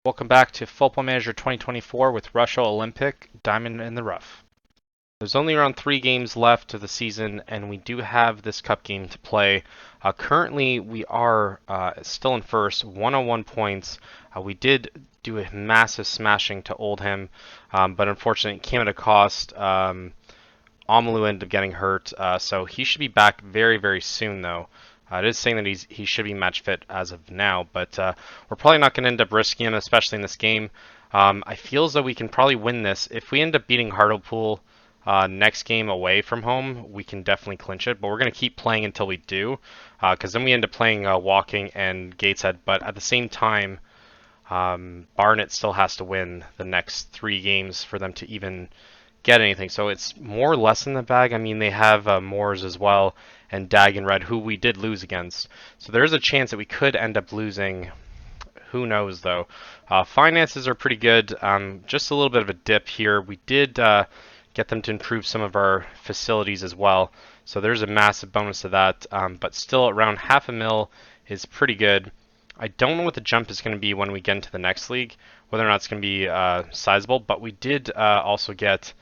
Welcome back to Football Manager 2024 with Rushall Olympic, Diamond in the Rough. There's only around 3 games left of the season, and we do have this cup game to play. Currently, we are still in first, 101 points. We did do a massive smashing to Oldham, but unfortunately, it came at a cost. Amalu ended up getting hurt, so he should be back very, very soon, though. It is saying that he should be match fit as of now, but we're probably not going to end up risking him, especially in this game. I feel as though we can probably win this. If we end up beating Hartlepool next game away from home, we can definitely clinch it, but we're going to keep playing until we do, because then we end up playing Walking and Gateshead, but at the same time, Barnet still has to win the next 3 games for them to even get anything. So it's more or less in the bag. I mean, they have Moors as well and Dag and Red, who we did lose against. So there is a chance that we could end up losing. Who knows, though. Finances are pretty good. Just a little bit of a dip here. We did get them to improve some of our facilities as well. So there's a massive bonus to that. But still, around $500,000 is pretty good. I don't know what the jump is going to be when we get into the next league, whether or not it's going to be sizable. But we did also get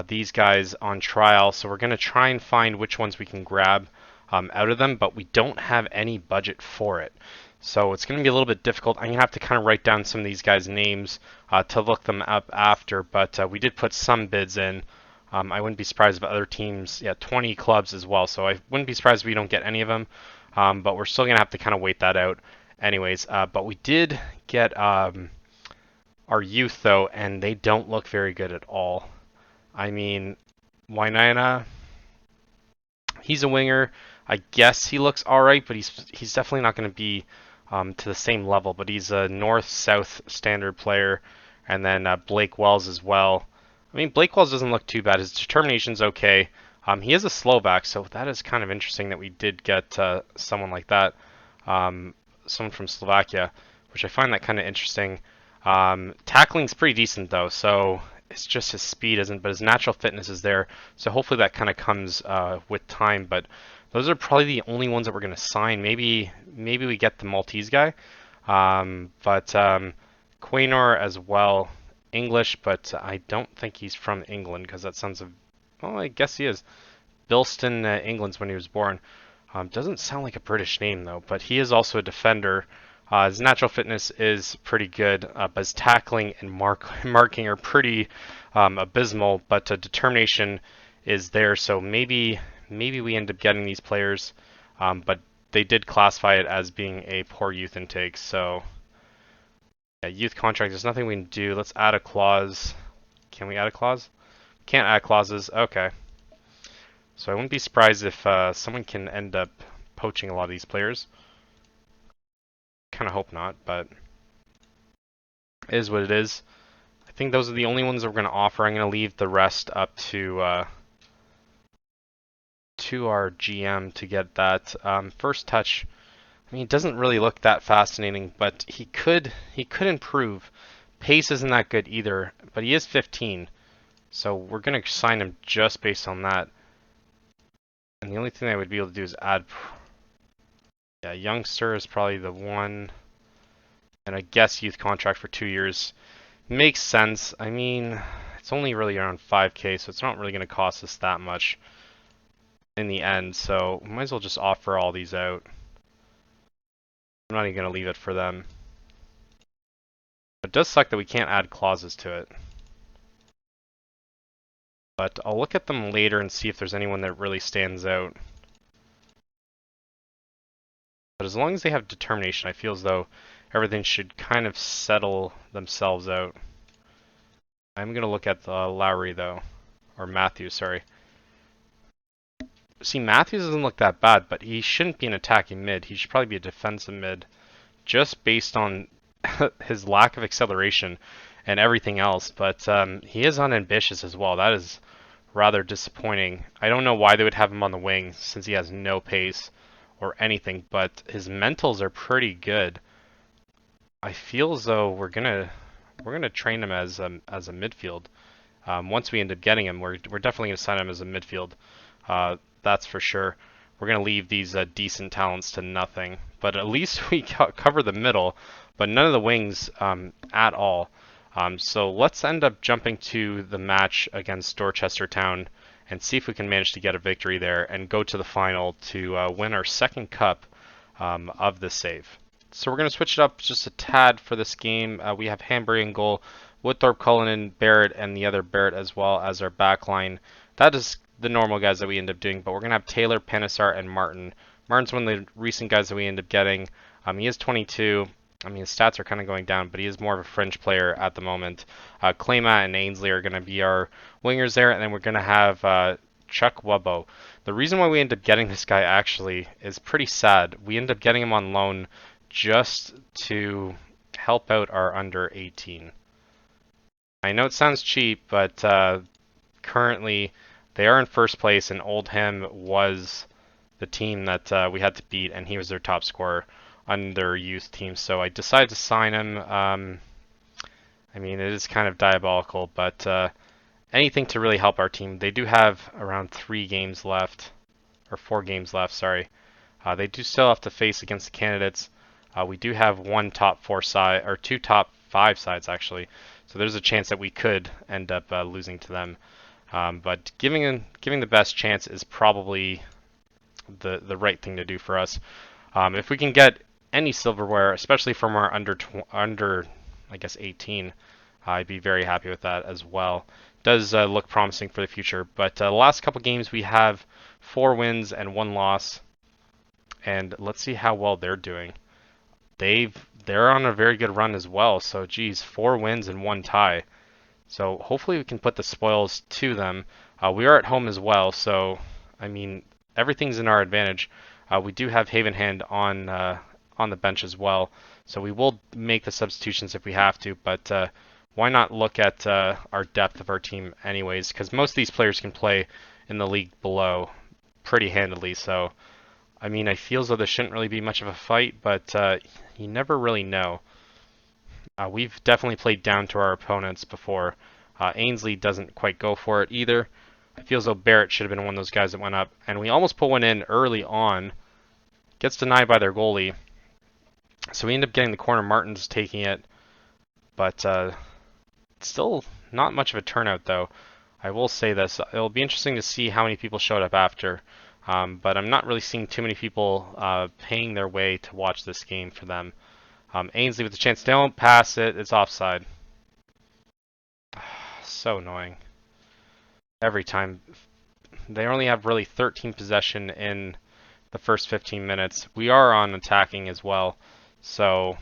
these guys on trial, so we're going to try and find which ones we can grab out of them, but we don't have any budget for it. So it's going to be a little bit difficult. I'm going to have to kind of write down some of these guys' names to look them up after, but we did put some bids in. I wouldn't be surprised if other teams, 20 clubs as well, so I wouldn't be surprised if we don't get any of them, but we're still going to have to kind of wait that out anyways. But we did get our youth, though, and they don't look very good at all. I mean, Wainaina, he's a winger. I guess he looks all right, but he's definitely not going to be to the same level. But he's a north-south standard player, and then Blake Wells as well. I mean, Blake Wells doesn't look too bad. His determination's okay. He is a Slovak, so that is kind of interesting that we did get someone like that, someone from Slovakia, which I find that kind of interesting. Tackling's pretty decent though, so it's just his speed isn't, but his natural fitness is there. So hopefully that kind of comes with time. But those are probably the only ones that we're going to sign. Maybe we get the Maltese guy, but Quaynor as well, English, but I don't think he's from England because that sounds. Well, I guess he is. Bilston, England's when he was born. Doesn't sound like a British name though, but he is also a defender. His natural fitness is pretty good, but his tackling and marking are pretty abysmal, but determination is there, so maybe we end up getting these players, but they did classify it as being a poor youth intake, so yeah, youth contract, there's nothing we can do. Let's add a clause. Can we add a clause? Can't add clauses. Okay. So I wouldn't be surprised if someone can end up poaching a lot of these players. Kind of hope not, but it is what it is. I think those are the only ones that we're going to offer. I'm going to leave the rest up to our GM to get that. First touch, I mean, it doesn't really look that fascinating, but he could improve. Pace isn't that good either, but he is 15, so we're going to sign him just based on that. And the only thing I would be able to do is add. Yeah, youngster is probably the one, and I guess youth contract for 2 years makes sense. I mean, it's only really around 5K, so it's not really going to cost us that much in the end, so we might as well just offer all these out. I'm not even going to leave it for them. It does suck that we can't add clauses to it. But I'll look at them later and see if there's anyone that really stands out. But as long as they have determination, I feel as though everything should kind of settle themselves out. I'm going to look at Lowry, though. Or Matthews, sorry. See, Matthews doesn't look that bad, but he shouldn't be an attacking mid. He should probably be a defensive mid, just based on his lack of acceleration and everything else. But he is unambitious as well. That is rather disappointing. I don't know why they would have him on the wing, since he has no pace or anything, but his mentals are pretty good. I feel as though we're gonna train him as a midfield. Once we end up getting him, we're definitely gonna sign him as a midfield. That's for sure. we're going to leave these decent talents to nothing. But at least we cover the middle, but none of the wings at all. So let's end up jumping to the match against Dorchester Town and see if we can manage to get a victory there and go to the final to win our second cup of the save. So we're going to switch it up just a tad for this game. We have Hanbury in goal, Woodthorpe, Cullinan, Barrett, and the other Barrett as well as our back line. That is the normal guys that we end up doing, but we're going to have Taylor, Panisar, and Martin. Martin's one of the recent guys that we end up getting. He is 22. I mean, his stats are kind of going down, but he is more of a fringe player at the moment. Claymat and Ainsley are going to be our wingers there, and then we're going to have Chuck Wubbo. The reason why we end up getting this guy actually is pretty sad. We end up getting him on loan just to help out our under 18. I know it sounds cheap, but currently they are in first place, and Oldham was the team that we had to beat, and he was their top scorer on their youth team. So I decided to sign him. I mean, it is kind of diabolical, but anything to really help our team. They do have around 3 games left, or 4 games left, sorry. They do still have to face against the candidates. We do have 1 top 4 side, or 2 top 5 sides actually. So there's a chance that we could end up losing to them. But giving the best chance is probably the right thing to do for us. If we can get any silverware, especially from our under I guess 18, I'd be very happy with that as well. Does look promising for the future. But the last couple games we have 4 wins and 1 loss, and let's see how well they're doing. They're on a very good run as well. So geez, 4 wins and 1 tie. So hopefully we can put the spoils to them. We are at home as well, so I mean everything's in our advantage. We do have Havenhand on the bench as well, so we will make the substitutions if we have to. But why not look at our depth of our team anyways? Because most of these players can play in the league below pretty handily. So I mean, I feel as though there shouldn't really be much of a fight, but you never really know. We've definitely played down to our opponents before. Ainsley doesn't quite go for it either. I feel as though Barrett should have been one of those guys that went up, and we almost put one in early on. Gets denied by their goalie. So we end up getting the corner. Martin's taking it, but still not much of a turnout though. I will say this. It'll be interesting to see how many people showed up after, but I'm not really seeing too many people paying their way to watch this game for them. Ainsley with the chance, don't pass it, it's offside. So annoying. Every time. They only have really 13 possession in the first 15 minutes. We are on attacking as well, so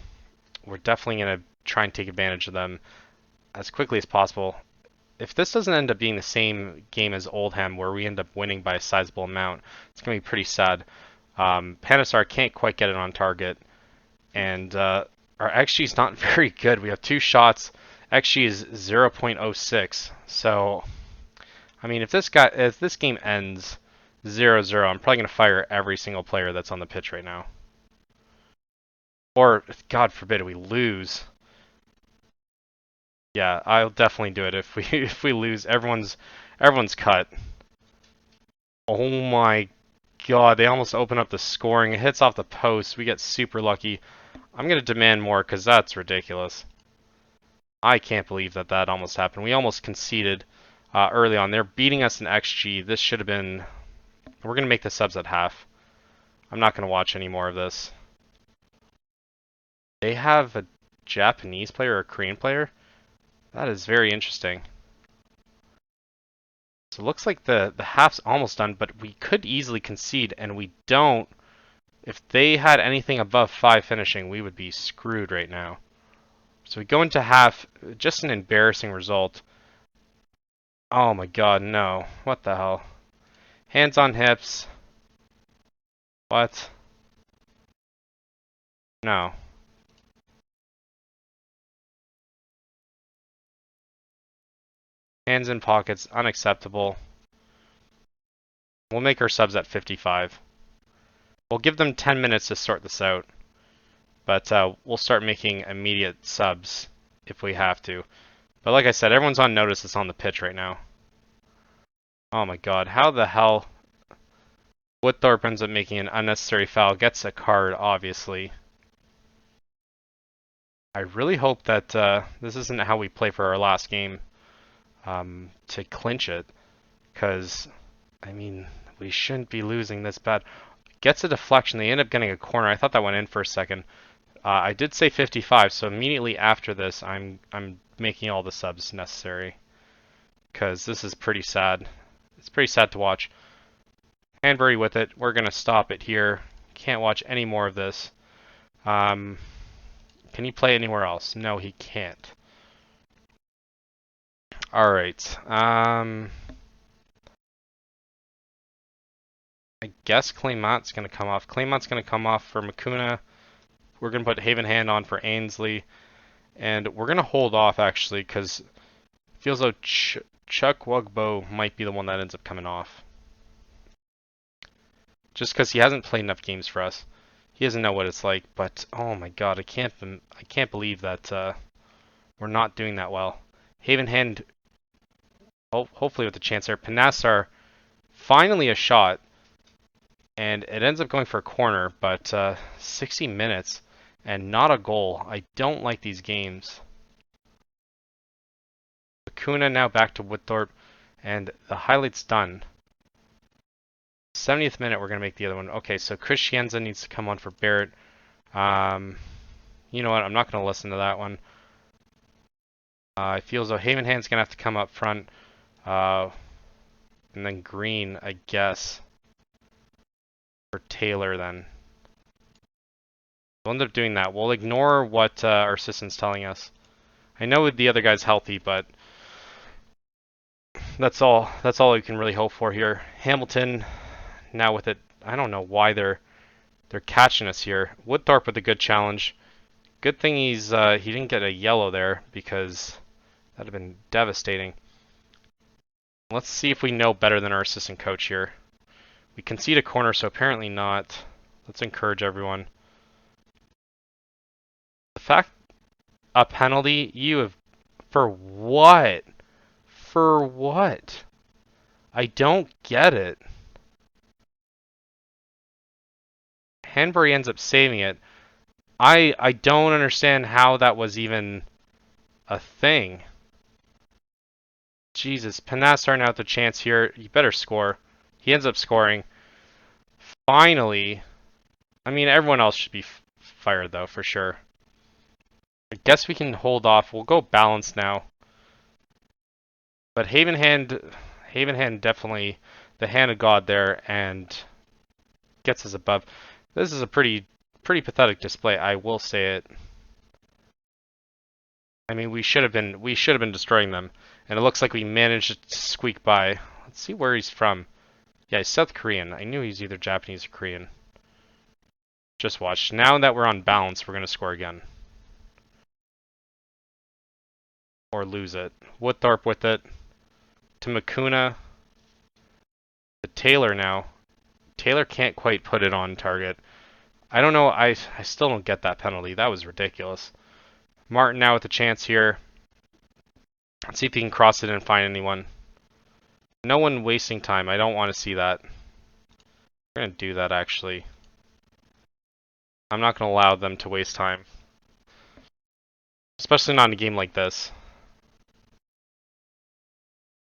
we're definitely going to try and take advantage of them as quickly as possible. If this doesn't end up being the same game as Oldham, where we end up winning by a sizable amount, it's going to be pretty sad. Panisar can't quite get it on target. And our XG is not very good. We have 2 shots. XG is 0.06. So, I mean, if this game ends 0-0, I'm probably going to fire every single player that's on the pitch right now. Or, God forbid, we lose. Yeah, I'll definitely do it if we lose. Everyone's cut. Oh my God! They almost open up the scoring. It hits off the post. We get super lucky. I'm going to demand more because that's ridiculous. I can't believe that almost happened. We almost conceded early on. They're beating us in XG. This should have been... We're going to make the subs at half. I'm not going to watch any more of this. They have a Japanese player or a Korean player? That is very interesting. So it looks like the half's almost done, but we could easily concede, and we don't. If they had anything above 5 finishing, we would be screwed right now. So we go into half, just an embarrassing result. Oh my God, no. What the hell? Hands on hips. What? No. Hands in pockets, unacceptable. We'll make our subs at 55. We'll give them 10 minutes to sort this out. But we'll start making immediate subs if we have to. But like I said, everyone's on notice that's on the pitch right now. Oh my God, how the hell? Woodthorpe ends up making an unnecessary foul, gets a card, obviously. I really hope that this isn't how we play for our last game to clinch it, because, I mean, we shouldn't be losing this bad. Gets a deflection. They end up getting a corner. I thought that went in for a second. I did say 55, so immediately after this, I'm making all the subs necessary, because this is pretty sad. It's pretty sad to watch. Hanbury with it. We're going to stop it here. Can't watch any more of this. Can he play anywhere else? No, he can't. Alright. I guess Claymont's going to come off. Claymont's going to come off for Makuna. We're going to put Haven Hand on for Ainsley. And we're going to hold off, actually, because it feels like Chuck Wugbo might be the one that ends up coming off. Just because he hasn't played enough games for us. He doesn't know what it's like, but oh my god, I can't believe that we're not doing that well. Haven Hand, hopefully with a chance there. Panassar, finally a shot, and it ends up going for a corner, but 60 minutes and not a goal. I don't like these games. Acuna now back to Woodthorpe, and the highlight's done. 70th minute, we're going to make the other one. Okay, so Christianza needs to come on for Barrett. You know what? I'm not going to listen to that one. I feel as though Haven Hand's going to have to come up front. And then Green, I guess. For Taylor, then. We'll end up doing that. We'll ignore what our assistant's telling us. I know the other guy's healthy, but that's all we can really hope for here. Hamilton, now with it, I don't know why they're catching us here. Woodthorpe with a good challenge. Good thing he didn't get a yellow there, because that'd have been devastating. Let's see if we know better than our assistant coach here. We concede a corner, so apparently not. Let's encourage everyone. The fact a penalty, you have, for what? For what? I don't get it. Hanbury ends up saving it. I don't understand how that was even a thing. Jesus, Panassar now with the chance here. You better score. He ends up scoring. Finally. I mean, everyone else should be fired, though, for sure. I guess we can hold off. We'll go balanced now. But Haven Hand definitely the hand of God there, and gets us above. This is a pretty pathetic display, I will say it. I mean, we should have been destroying them, and it looks like we managed to squeak by. Let's see where he's from. Yeah, he's South Korean. I knew he's either Japanese or Korean. Just watch. Now that we're on balance, we're going to score again. Or lose it. Woodthorpe with it. To Makuna. To Taylor now. Taylor can't quite put it on target. I don't know. I still don't get that penalty. That was ridiculous. Martin now with a chance here. Let's see if he can cross it and find anyone. No one wasting time. I don't want to see that. We're going to do that, actually. I'm not going to allow them to waste time. Especially not in a game like this.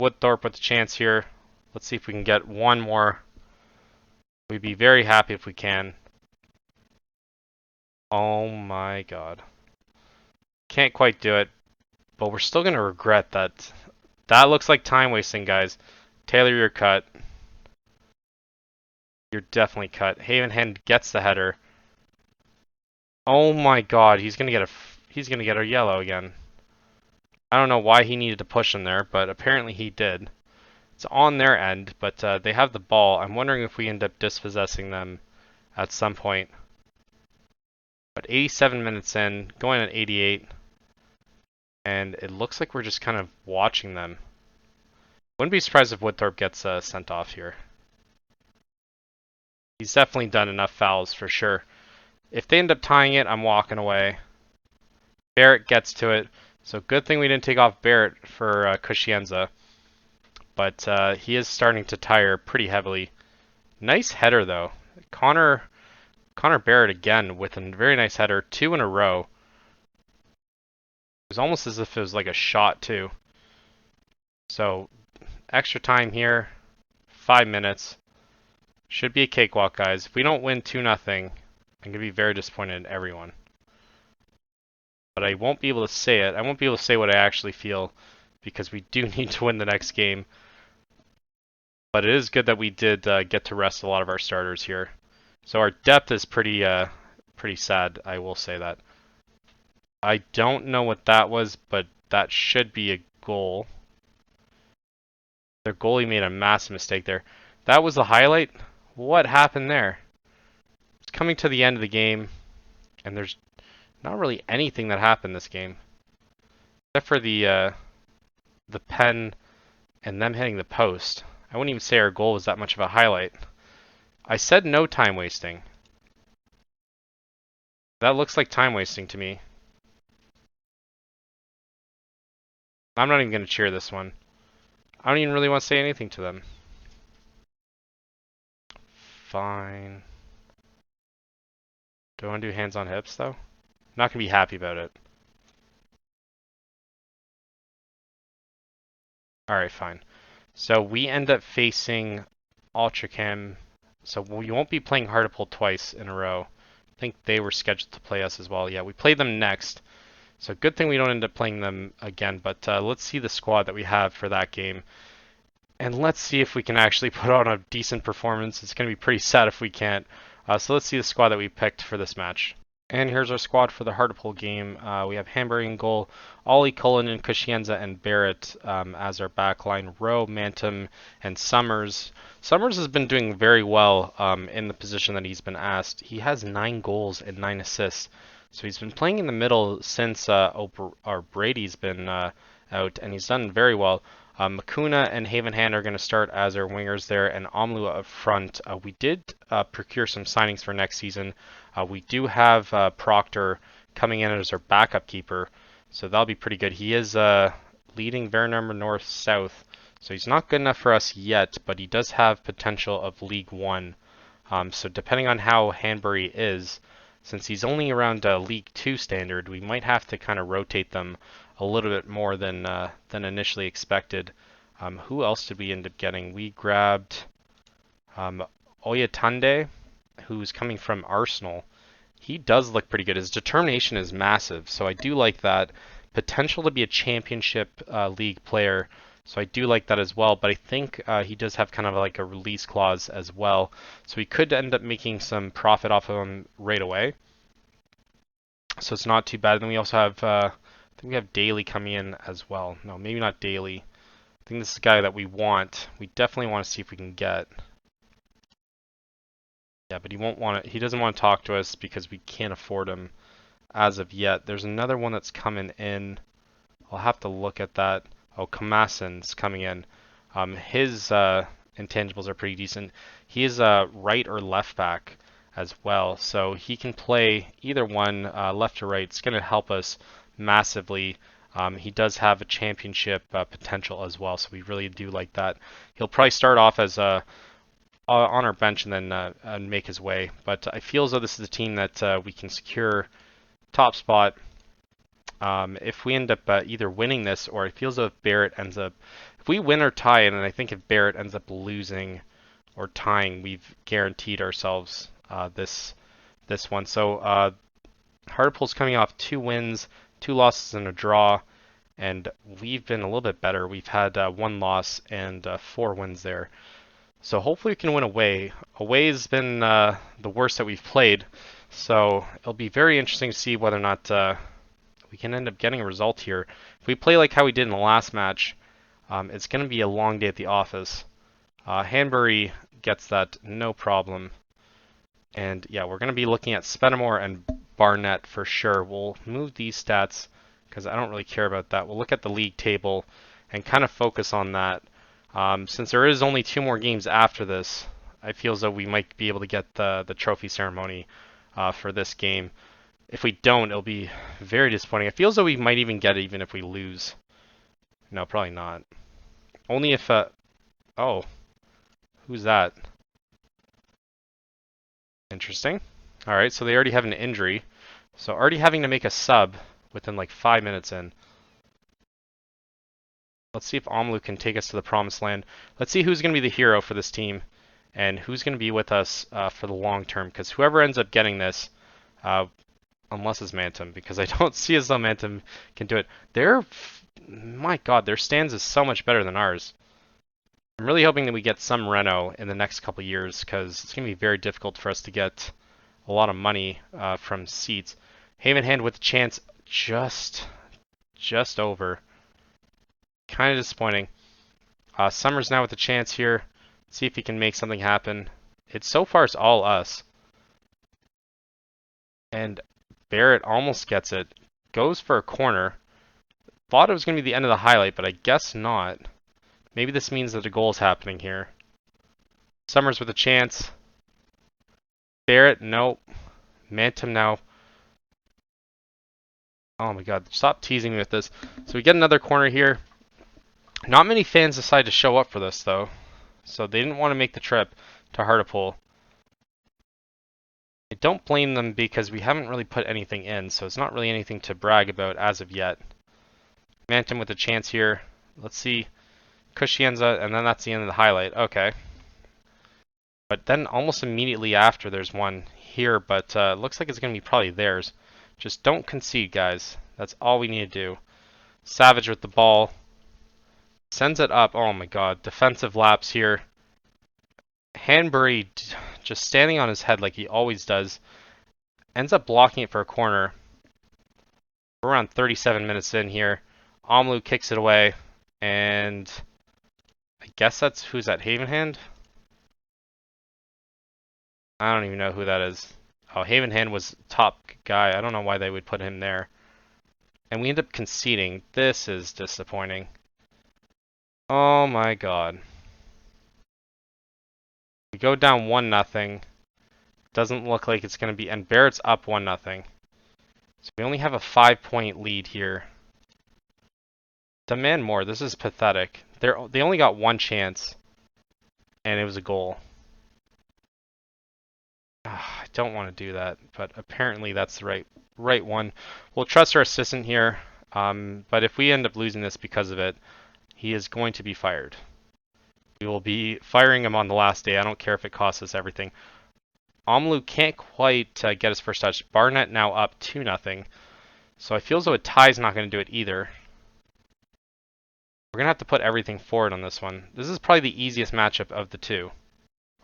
Woodthorpe with a chance here. Let's see if we can get one more. We'd be very happy if we can. Oh my god. Can't quite do it. But we're still going to regret that. That looks like time wasting, guys. Taylor, you're cut. You're definitely cut. Haven Hand gets the header. Oh my god, he's going to get a yellow again. I don't know why he needed to push him there, but apparently he did. It's on their end, but they have the ball. I'm wondering if we end up dispossessing them at some point. But 87 minutes in, going at 88. And it looks like we're just kind of watching them. Wouldn't be surprised if Woodthorpe gets sent off here. He's definitely done enough fouls for sure. If they end up tying it, I'm walking away. Barrett gets to it. So good thing we didn't take off Barrett for Cushienza. But he is starting to tire pretty heavily. Nice header though. Connor Barrett again with a very nice header, 2 in a row. It was almost as if it was like a shot too. So extra time here, 5 minutes. Should be a cakewalk, guys. If we don't win 2-0, I'm gonna be very disappointed in everyone. But I won't be able to say it. I won't be able to say what I actually feel because we do need to win the next game. But it is good that we did get to rest a lot of our starters here. So our depth is pretty sad, I will say that. I don't know what that was, but that should be a goal. Their goalie made a massive mistake there. That was the highlight? What happened there? It's coming to the end of the game, and there's not really anything that happened this game. Except for the pen and them hitting the post. I wouldn't even say our goal was that much of a highlight. I said no time wasting. That looks like time wasting to me. I'm not even going to cheer this one. I don't even really want to say anything to them. Fine. Do I want to do hands on hips though? I'm not going to be happy about it. Alright, fine. So we end up facing Ultracam. So we won't be playing Hartlepool twice in a row. I think they were scheduled to play us as well. Yeah, we play them next. So good thing we don't end up playing them again. But let's see the squad that we have for that game. And let's see if we can actually put on a decent performance. It's going to be pretty sad if we can't. So let's see the squad that we picked for this match. And here's our squad for the Hartlepool game. We have Hambury in goal, Ollie, Cullinan, Cushienza, and Barrett as our backline. Rowe, Mantum, and Summers. Summers has been doing very well in the position that he's been asked. He has 9 goals and 9 assists. So he's been playing in the middle since Brady's been out, and he's done very well. Makuna and Havenhand are going to start as our wingers there, and Omlua up front. We did procure some signings for next season. We do have Proctor coming in as our backup keeper, so that'll be pretty good. He is leading Vernon North-South, so he's not good enough for us yet, but he does have potential of League One. So depending on how Hanbury is, since he's only around League 2 standard, we might have to kind of rotate them a little bit more than initially expected. Who else did we end up getting? We grabbed Oyatande, who's coming from Arsenal. He does look pretty good. His determination is massive, so I do like that. Potential to be a championship league player, so I do like that as well. But I think he does have kind of like a release clause as well, so we could end up making some profit off of him right away. So it's not too bad. Then we also have, I think we have Daly coming in as well. No, maybe not Daly. I think this is the guy that we want. We definitely want to see if we can get. Yeah, but he won't want to. He doesn't want to talk to us because we can't afford him as of yet. There's another one that's coming in. I'll have to look at that. Oh, Kamasin's coming in. His intangibles are pretty decent. He is a right or left back as well, so he can play either one, left or right. It's going to help us massively. He does have a championship potential as well, so we really do like that. He'll probably start off as on our bench and then make his way. But I feel as though this is a team that we can secure top spot. If we end up either winning this, or it feels as though if Barrett ends up, if we win or tie it, and I think if Barrett ends up losing or tying, we've guaranteed ourselves this one. So Hartlepool's coming off 2 wins, 2 losses, and a draw, and we've been a little bit better. We've had 1 loss and 4 wins there. So hopefully we can win away. Away has been the worst that we've played, so it'll be very interesting to see whether or not we can end up getting a result here. If we play like how we did in the last match, it's going to be a long day at the office. Hanbury gets that no problem. And yeah, we're going to be looking at Spenamore and Barnett for sure. We'll move these stats because I don't really care about that. We'll look at the league table and kind of focus on that. Since there is only 2 more games after this, I feel as though we might be able to get the trophy ceremony for this game. If we don't, it'll be very disappointing. It feels as though we might even get it even if we lose. No, probably not. Only if... oh. Who's that? Interesting. All right, so they already have an injury. So already having to make a sub within like 5 minutes in. Let's see if Omlu can take us to the promised land. Let's see who's going to be the hero for this team and who's going to be with us for the long term. Because whoever ends up getting this, unless it's Mantum, because I don't see as though Mantum can do it. My God, their stands is so much better than ours. I'm really hoping that we get some reno in the next couple years because it's going to be very difficult for us to get a lot of money from seats. Havenhand with a chance just over. Kind of disappointing. Summers now with a chance here. See if he can make something happen. So far it's all us. And Barrett almost gets it. Goes for a corner. Thought it was going to be the end of the highlight, but I guess not. Maybe this means that a goal is happening here. Summers with a chance. Barrett, nope. Mantum now. Oh my God, stop teasing me with this. So we get another corner here. Not many fans decide to show up for this though. So they didn't want to make the trip to Hartlepool. I don't blame them because we haven't really put anything in, so it's not really anything to brag about as of yet. Mantum with a chance here. Let's see. Cushienza, and then that's the end of the highlight. Okay. But then almost immediately after there's one here, but looks like it's going to be probably theirs. Just don't concede, guys. That's all we need to do. Savage with the ball. Sends it up. Oh my God. Defensive lapse here. Hanbury just standing on his head like he always does. Ends up blocking it for a corner. We're around 37 minutes in here. Omlu kicks it away. And I guess that's who's at Havenhand? I don't even know who that is. Oh, Havenhand was top guy. I don't know why they would put him there. And we end up conceding. This is disappointing. Oh my God. We go down 1-0. Doesn't look like it's going to be... And Barrett's up 1-0. So we only have a 5-point lead here. Demand more. This is pathetic. They only got one chance. And it was a goal. I don't want to do that, but apparently that's the right one. We'll trust our assistant here, but if we end up losing this because of it, he is going to be fired. We will be firing him on the last day. I don't care if it costs us everything. Omlu can't quite get his first touch. Barnett now up 2-0. So I feel as though a tie is not going to do it either. We're going to have to put everything forward on this one. This is probably the easiest matchup of the two.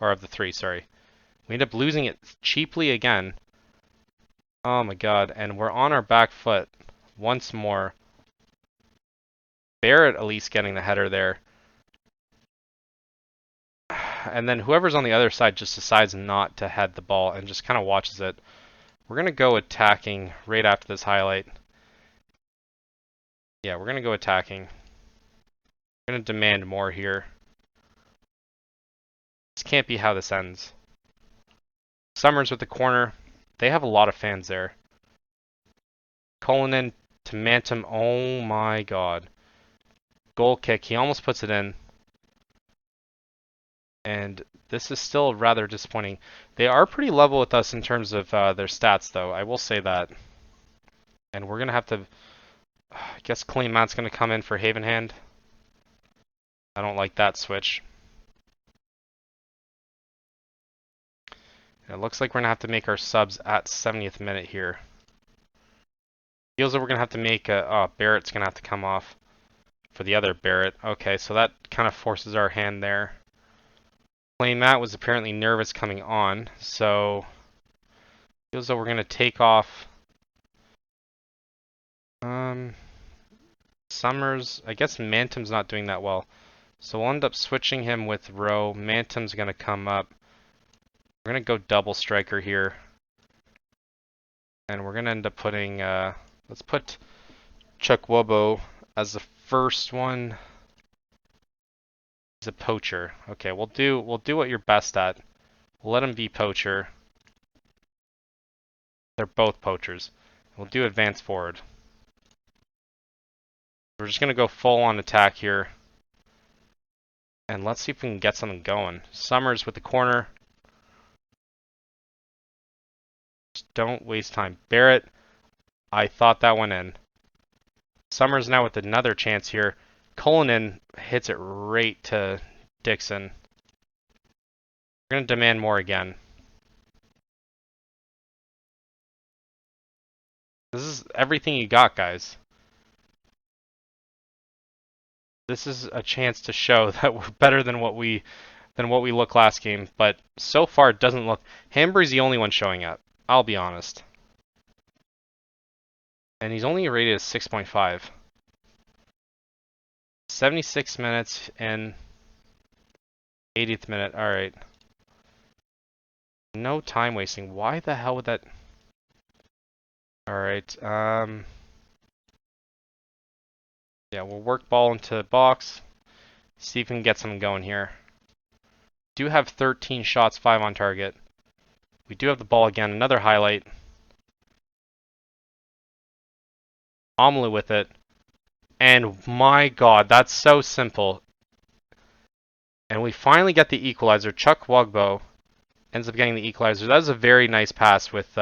Or of the three, sorry. We end up losing it cheaply again. Oh my God, and we're on our back foot once more. Barrett at least getting the header there. And then whoever's on the other side just decides not to head the ball and just kind of watches it. We're going to go attacking right after this highlight. Yeah, we're going to go attacking. We're going to demand more here. This can't be how this ends. Summers with the corner. They have a lot of fans there. Cullinan to Mantum. Oh my God. Goal kick. He almost puts it in. And this is still rather disappointing. They are pretty level with us in terms of their stats, though. I will say that. And we're going to have to... I guess Clean Matt's going to come in for Havenhand. I don't like that switch. It looks like we're going to have to make our subs at 70th minute here. Feels like we're going to have to make a... Oh, Barrett's going to have to come off for the other Barrett. Okay, so that kind of forces our hand there. Plain Matt was apparently nervous coming on, so feels though we're going to take off Summers. I guess Mantum's not doing that well, so we'll end up switching him with Rowe. Mantum's going to come up. We're going to go double striker here, and we're going to end up putting let's put Chukwuobo as the first one. He's a poacher. Okay, we'll do what you're best at. We'll let him be poacher. They're both poachers. We'll do advance forward. We're just gonna go full on attack here. And let's see if we can get something going. Summers with the corner. Don't waste time. Barrett, I thought that went in. Summers now with another chance here. Cullinan hits it right to Dixon. We're going to demand more again. This is everything you got, guys. This is a chance to show that we're better than what we looked last game, but so far it doesn't look. Hambury's the only one showing up. I'll be honest. And he's only rated as 6.5. 76 minutes and 80th minute. All right. No time wasting. Why the hell would that? All right. Yeah, we'll work ball into box. See if we can get something going here. Do have 13 shots, 5 on target. We do have the ball again. Another highlight. Omlu with it. And my God, that's so simple. And we finally get the equalizer. Chuck Wogbo ends up getting the equalizer. That was a very nice pass with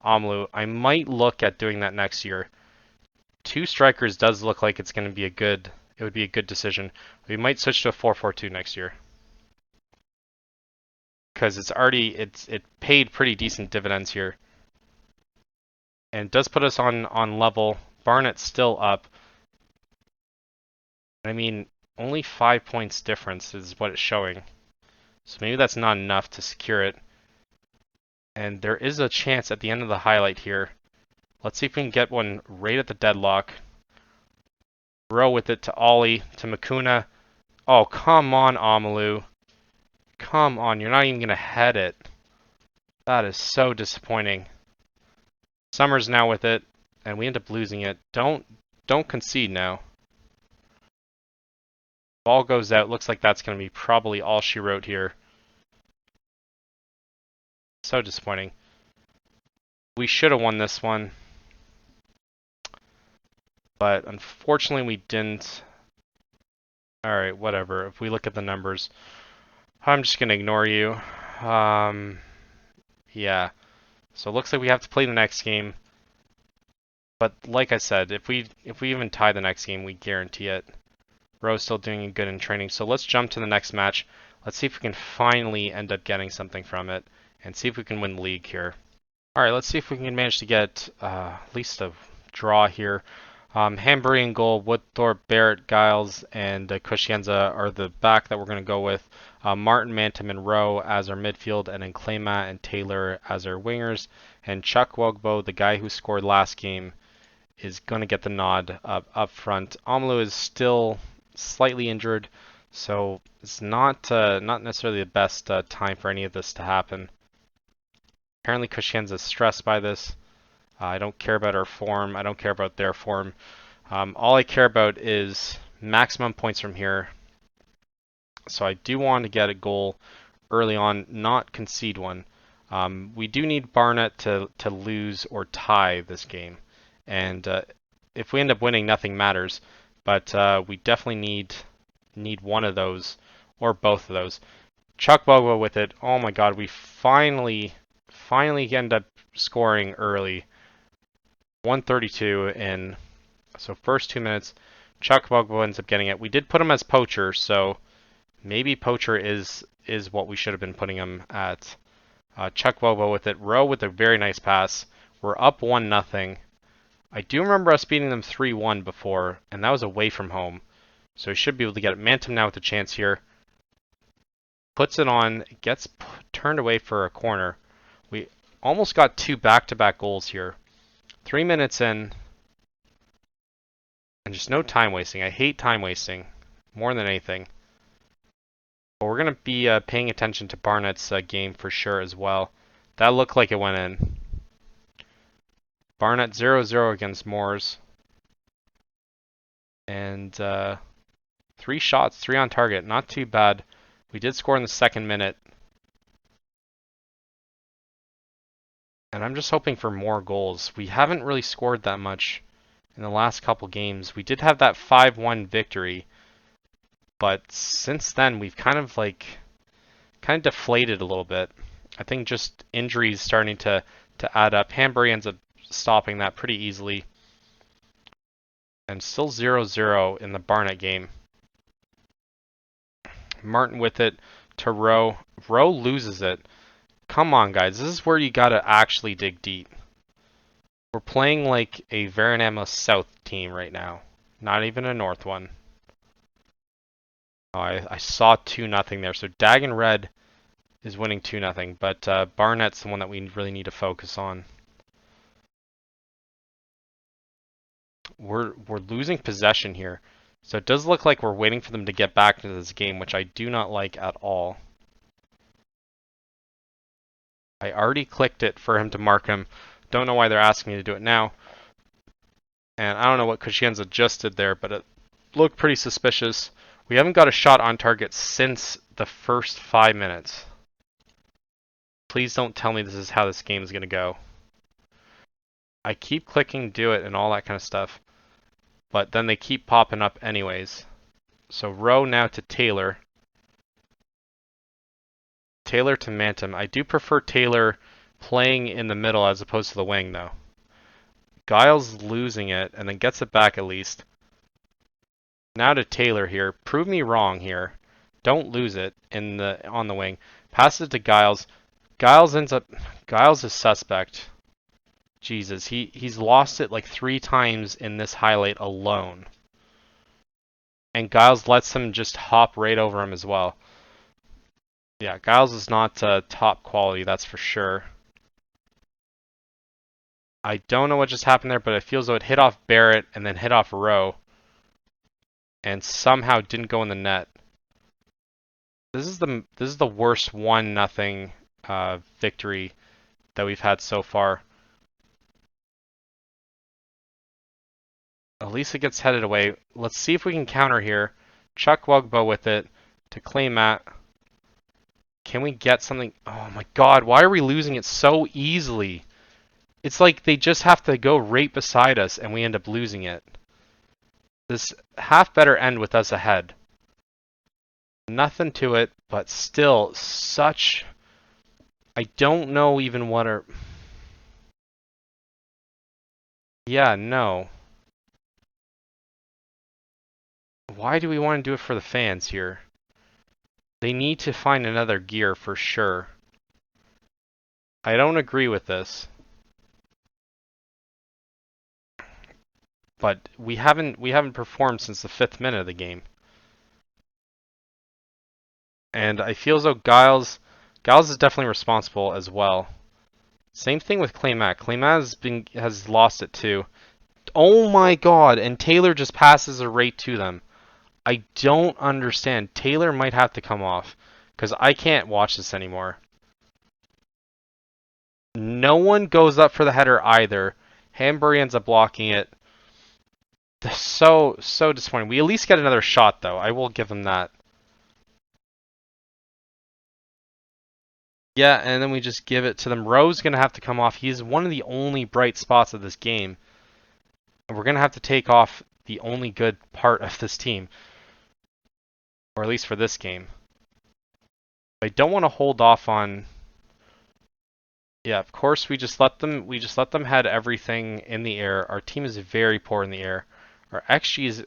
Omlu. I might look at doing that next year. 2 strikers does look like it's going to be it would be a good decision. We might switch to a 4-4-2 next year. Because it paid pretty decent dividends here. And it does put us on level. Barnett's still up. I mean, only 5 points difference is what it's showing. So maybe that's not enough to secure it. And there is a chance at the end of the highlight here. Let's see if we can get one right at the deadlock. Row with it to Ollie, to Makuna. Oh, come on, Amalu. Come on, you're not even going to head it. That is so disappointing. Summers now with it, and we end up losing it. Don't concede now. Ball goes out. Looks like that's going to be probably all she wrote here. So disappointing. We should have won this one. But unfortunately we didn't. Alright, whatever. If we look at the numbers, I'm just going to ignore you. Yeah. So it looks like we have to play the next game. But like I said, if we even tie the next game, we guarantee it. Rowe's still doing good in training. So let's jump to the next match. Let's see if we can finally end up getting something from it. And see if we can win the league here. Alright, let's see if we can manage to get at least a draw here. Hambury in goal, Woodthorpe, Barrett, Giles, and Kushienza are the back that we're going to go with. Martin, Mantum, and Rowe as our midfield, and then Claymat and Taylor as our wingers. And Chuck Wogbo, the guy who scored last game, is going to get the nod up front. Omlu is still slightly injured, so it's not necessarily the best time for any of this to happen. Apparently Kushienza is stressed by this. I don't care about our form. I don't care about their form. All I care about is maximum points from here. So I do want to get a goal early on, not concede one. We do need Barnett to lose or tie this game. And if we end up winning, nothing matters. But we definitely need one of those or both of those. Chuck Bogo with it. Oh my God, we finally end up scoring early. 132 in, so first 2 minutes, Chuck Bogbo ends up getting it. We did put him as poacher, so maybe poacher is what we should have been putting him at. Chuck Bogbo with it. Rowe with a very nice pass. We're up 1-0. I do remember us beating them 3-1 before, and that was away from home. So we should be able to get it. Mantum now with a chance here. Puts it on, gets turned away for a corner. We almost got 2 back-to-back goals here. 3 minutes in, and just no time wasting. I hate time wasting more than anything. But we're going to be paying attention to Barnett's game for sure as well. That looked like it went in. Barnett 0-0 against Moores. And 3 shots, 3 on target. Not too bad. We did score in the 2nd minute. And I'm just hoping for more goals. We haven't really scored that much in the last couple games. We did have that 5-1 victory, but since then we've kind of deflated a little bit. I think just injuries starting to to add up. Hanbury ends up stopping that pretty easily. And still 0-0 in the Barnet game. Martin with it to Rowe. Rowe loses it. Come on, guys. This is where you gotta actually dig deep. We're playing like a Veranamo South team right now. Not even a North one. Oh, I saw 2-0 there. So Dagon Red is winning 2-0, but Barnett's the one that we really need to focus on. We're losing possession here. So it does look like we're waiting for them to get back into this game, which I do not like at all. I already clicked it for him to mark him. Don't know why they're asking me to do it now. And I don't know what Kushienza just did there, but it looked pretty suspicious. We haven't got a shot on target since the first 5 minutes. Please don't tell me this is how this game is going to go. I keep clicking do it and all that kind of stuff, but then they keep popping up anyways. So Rowe now to Taylor. Taylor to Mantum. I do prefer Taylor playing in the middle as opposed to the wing, though. Giles losing it and then gets it back at least. Now to Taylor here. Prove me wrong here. Don't lose it on the wing. Passes it to Giles. Giles is suspect. Jesus, he's lost it like 3 times in this highlight alone. And Giles lets him just hop right over him as well. Yeah, Giles is not top quality, that's for sure. I don't know what just happened there, but it feels though it hit off Barrett and then hit off Rowe. And somehow didn't go in the net. This is the worst 1-0 victory that we've had so far. At least it gets headed away. Let's see if we can counter here. Chuck Wugbo with it to clay Matt. Can we get something? Oh my god, why are we losing it so easily? It's like they just have to go right beside us and we end up losing it. This half better end with us ahead. Nothing to it, but still such... I don't know even what are... Yeah, no. Why do we want to do it for the fans here? They need to find another gear for sure. I don't agree with this. But we haven't performed since the 5th minute of the game. And I feel as though Giles is definitely responsible as well. Same thing with Claymat. Claymat has lost it too. Oh my god, and Taylor just passes it right to them. I don't understand. Taylor might have to come off because I can't watch this anymore. No one goes up for the header either. Hanbury ends up blocking it. So disappointing. We at least get another shot though. I will give them that. Yeah, and then we just give it to them. Rowe's going to have to come off. He's one of the only bright spots of this game. And we're going to have to take off the only good part of this team. Or at least for this game. I don't want to hold off on... Yeah, of course we just let them head everything in the air. Our team is very poor in the air. Our XG is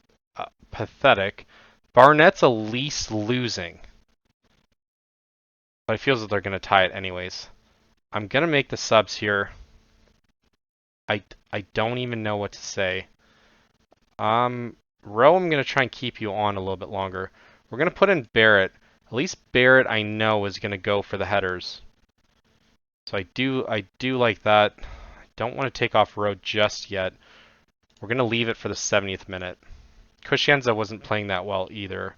pathetic. Barnett's at least losing. But it feels that they're going to tie it anyways. I'm going to make the subs here. I don't even know what to say. Rowe, I'm going to try and keep you on a little bit longer. We're going to put in Barrett. At least Barrett I know is going to go for the headers. So I do like that. I don't want to take off Rowe just yet. We're going to leave it for the 70th minute. Kushienza wasn't playing that well either,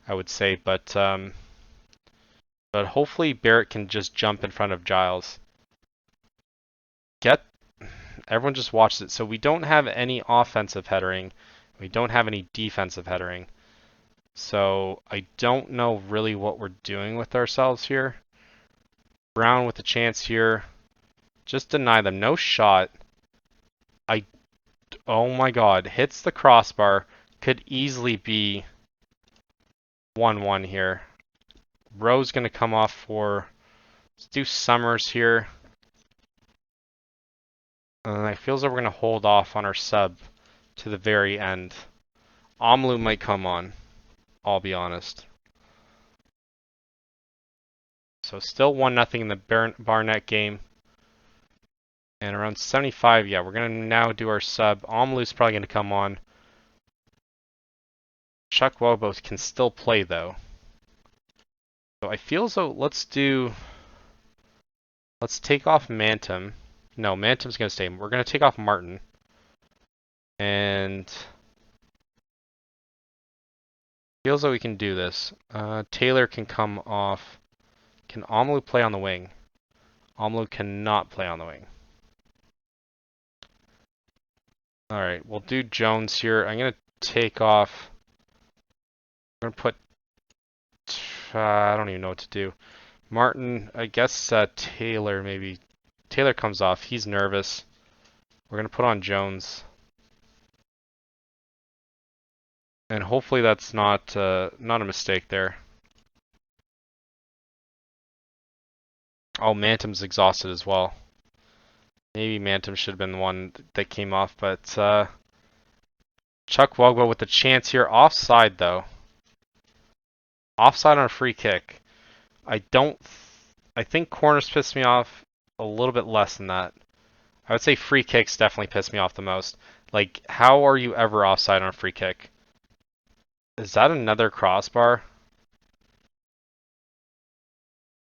I would say, but hopefully Barrett can just jump in front of Giles. Everyone just watched it. So we don't have any offensive headering. We don't have any defensive headering. So I don't know really what we're doing with ourselves here. Brown with a chance here. Just deny them. No shot. Oh my god. Hits the crossbar. Could easily be 1-1 here. Rowe's going to come off for... Let's do Summers here. And I feel as though we're going to hold off on our sub to the very end. Omlu might come on, I'll be honest. So still 1-0 in the Barnett game. And around 75, yeah, we're going to now do our sub. Omlu's probably going to come on. Chuck Wobo can still play, though. So I feel as though let's take off Mantum. No, Mantum's going to stay. We're going to take off Martin. And feels like we can do this. Taylor can come off. Can Omlu play on the wing? Omlu cannot play on the wing. Alright, we'll do Jones here. I'm going to take off. I'm going to put. I don't even know what to do. Martin, I guess Taylor maybe. Taylor comes off. He's nervous. We're going to put on Jones. And hopefully that's not a mistake there. Oh, Mantum's exhausted as well. Maybe Mantum should have been the one that came off, but Chuck Wogba with the chance here. Offside, though. Offside on a free kick. I think corners piss me off a little bit less than that. I would say free kicks definitely piss me off the most. Like, how are you ever offside on a free kick? Is that another crossbar?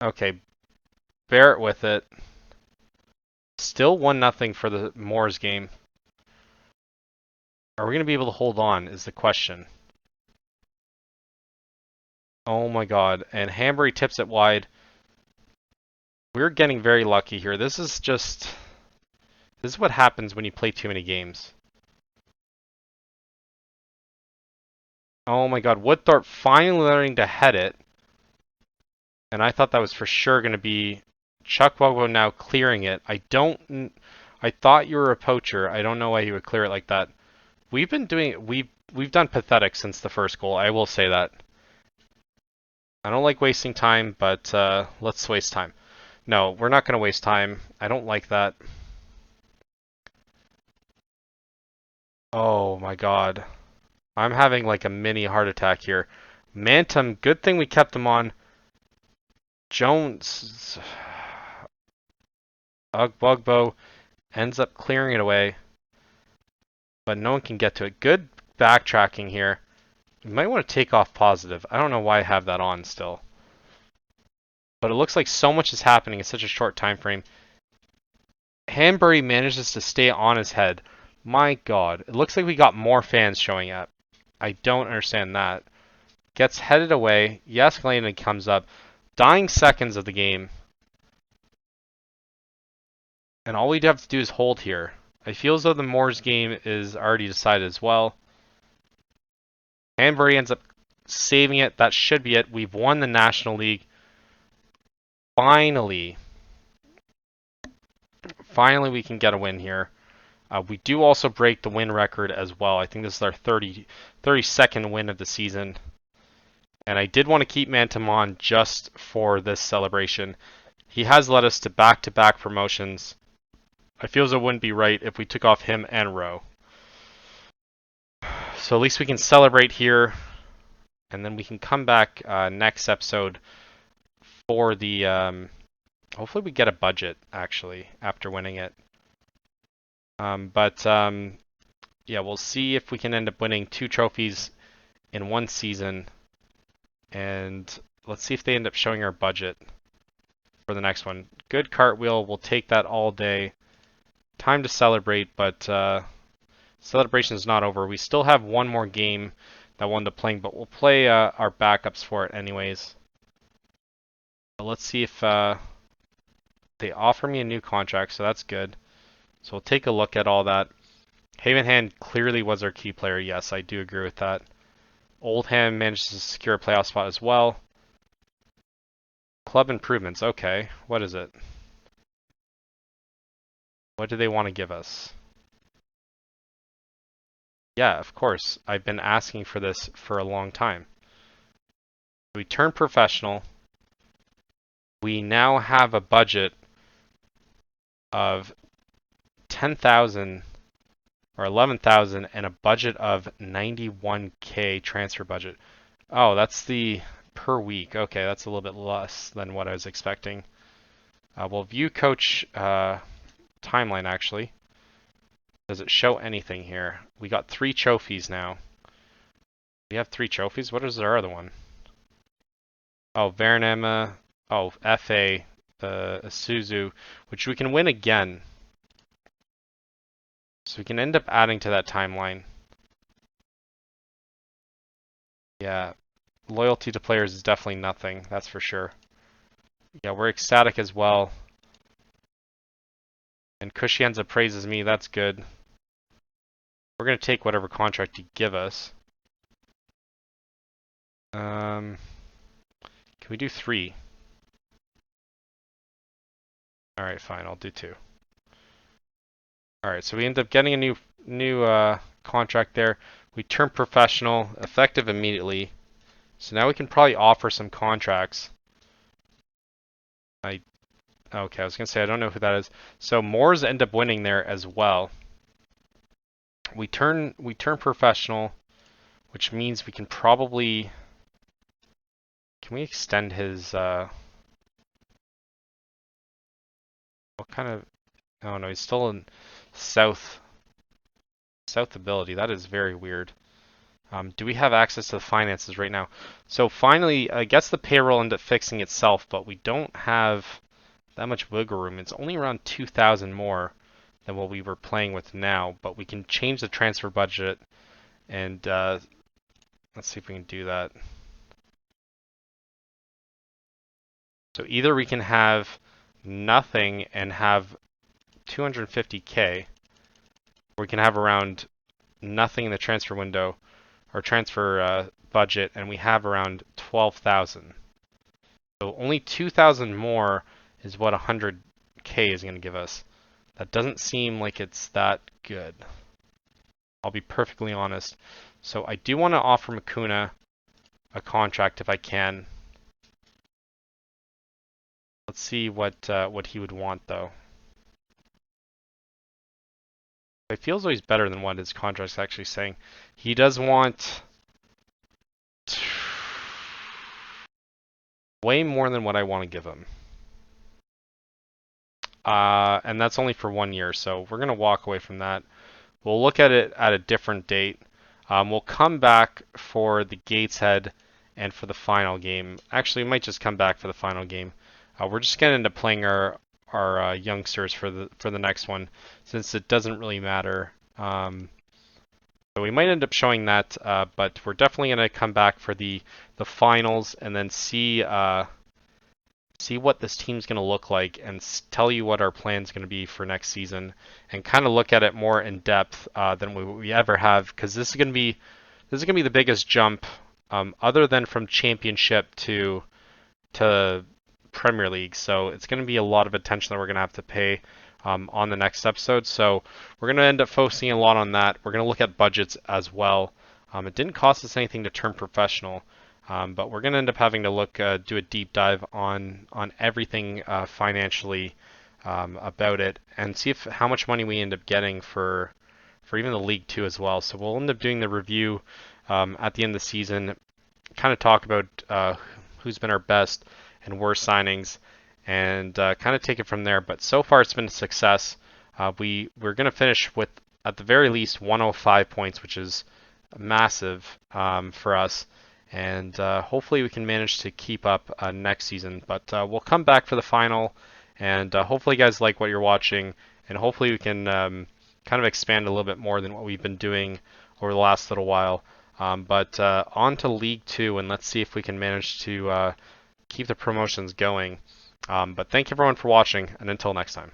Okay, bear it with it. Still 1-0 for the Moors game. Are we going to be able to hold on is the question. Oh my god. And Hambury tips it wide. We're getting very lucky here. This is what happens when you play too many games. Oh my god. Woodthorpe finally learning to head it. And I thought that was for sure going to be Chuck Wogbo now clearing it. I thought you were a poacher. I don't know why he would clear it like that. We've done pathetic since the first goal. I will say that. I don't like wasting time, but let's waste time. No, we're not going to waste time. I don't like that. Oh my god. I'm having like a mini heart attack here. Mantum, good thing we kept him on. Jones. Ugbugbo ends up clearing it away. But no one can get to it. Good backtracking here. You might want to take off positive. I don't know why I have that on still. But it looks like so much is happening in such a short time frame. Hanbury manages to stay on his head. My god. It looks like we got more fans showing up. I don't understand that. Gets headed away. Yes, Landon comes up. Dying seconds of the game. And all we'd have to do is hold here. I feel as though the Moors game is already decided as well. Hanbury ends up saving it. That should be it. We've won the National League. Finally we can get a win here. We do also break the win record as well. I think this is our 32nd win of the season. And I did want to keep Mantum on just for this celebration. He has led us to back-to-back promotions. I feel as it wouldn't be right if we took off him and Rowe. So at least we can celebrate here. And then we can come back next episode for the... hopefully we get a budget, actually, after winning it. Yeah, we'll see if we can end up winning 2 trophies in one season. And let's see if they end up showing our budget for the next one. Good cartwheel. We'll take that all day. Time to celebrate, but celebration is not over. We still have one more game that we'll end up playing, but we'll play our backups for it anyways. But let's see if they offer me a new contract, so that's good. So we'll take a look at all that. Havenhand clearly was our key player. Yes, I do agree with that. Oldham managed to secure a playoff spot as well. Club improvements. Okay, what is it? What do they want to give us? Yeah, of course. I've been asking for this for a long time. We turn professional. We now have a budget of 10,000 or 11,000 and a budget of 91K transfer budget. Oh, that's the per week. Okay, that's a little bit less than what I was expecting. We'll view coach timeline actually. Does it show anything here? We got 3 trophies now. We have 3 trophies? What is our other one? Oh, Veronema. Oh, FA. Isuzu, which we can win again. So we can end up adding to that timeline. Yeah, loyalty to players is definitely nothing, that's for sure. Yeah, we're ecstatic as well. And Kushienza praises me, that's good. We're going to take whatever contract you give us. Can we do 3? Alright, fine, I'll do 2. Alright, so we end up getting a new contract there. We turn professional, effective immediately. So now we can probably offer some contracts. Okay, I was going to say, I don't know who that is. So Moors end up winning there as well. We turn professional, which means we can probably... Can we extend his... What kind of... Oh no, he's still in South ability. That is very weird. Do we have access to the finances right now? So finally, I guess the payroll ended up fixing itself, but we don't have that much wiggle room. It's only around 2,000 more than what we were playing with now, but we can change the transfer budget, and let's see if we can do that. So either we can have nothing and have 250K, or we can have around nothing in the transfer window, or transfer budget, and we have around 12,000. So only 2,000 more is what 100K is going to give us. That doesn't seem like it's that good. I'll be perfectly honest. So I do want to offer Makuna a contract if I can. Let's see what he would want though. It feels always better than what his contract's actually saying. He does want way more than what I want to give him. And that's only for 1 year, so we're going to walk away from that. We'll look at it at a different date. We'll come back for the Gateshead and for the final game. Actually, we might just come back for the final game. We're just going to end up playing our youngsters for the next one, since it doesn't really matter. So we might end up showing that, but we're definitely going to come back for the finals and then see what this team's going to look like and tell you what our plan's going to be for next season, and kind of look at it more in depth than we ever have, because this is going to be the biggest jump, other than from Championship to Premier League. So it's going to be a lot of attention that we're going to have to pay on the next episode. So we're going to end up focusing a lot on that. We're going to look at budgets as well. It didn't cost us anything to turn professional, but we're going to end up having to do a deep dive on everything financially about it, and see how much money we end up getting for even the League 2 as well. So we'll end up doing the review at the end of the season, kind of talk about who's been our best and worst signings, and kind of take it from there. But so far it's been a success. We're going to finish with, at the very least, 105 points, which is massive for us, and hopefully we can manage to keep up next season. But we'll come back for the final, and hopefully you guys like what you're watching, and hopefully we can kind of expand a little bit more than what we've been doing over the last little while. But on to League 2, and let's see if we can manage to keep the promotions going. But thank you everyone for watching, and until next time.